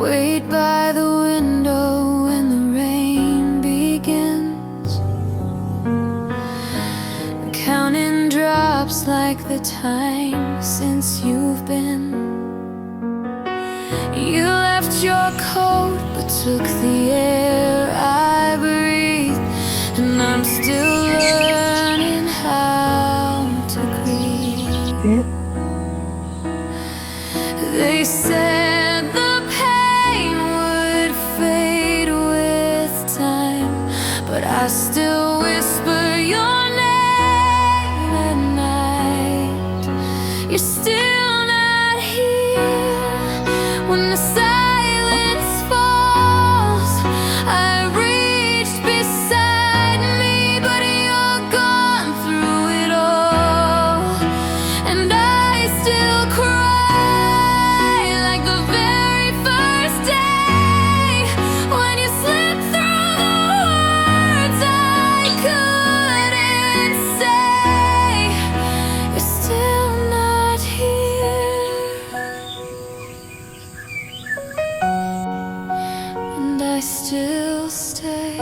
wait by the window when the rain begins, counting drops like the time since you've been. You left your coat but took the air I breathe, and I'm still learning how to breathe. They said the pain would fade with time, but I still whisper your name at night. You're still not here when the silence falls. I reached beside me, but you're gone through it all, and I still cry. I still stay.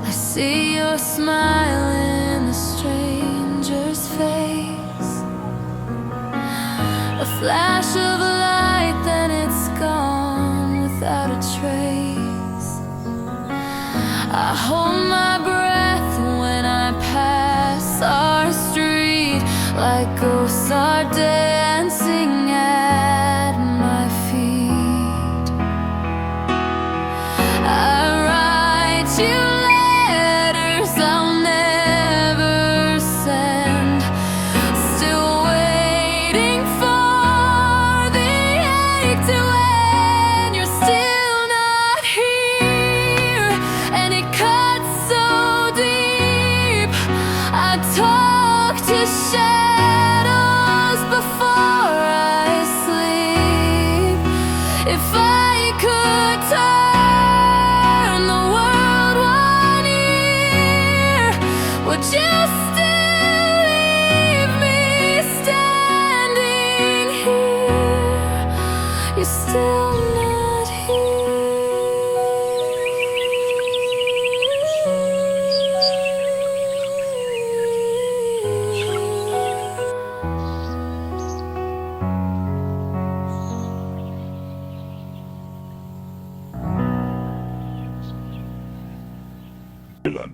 I see your smile in a stranger's face, a flash of light, then it's gone without a trace. I hold my breath when I pass our street, like ghosts are dancing at my feet. I write you letters I'll never send, still waiting for the ache to end. You're still not here, and it cuts so deep. I talk to shadows before I sleep. If I could turn the world one year, would you still leave me standing here? You're still not here. Dylan.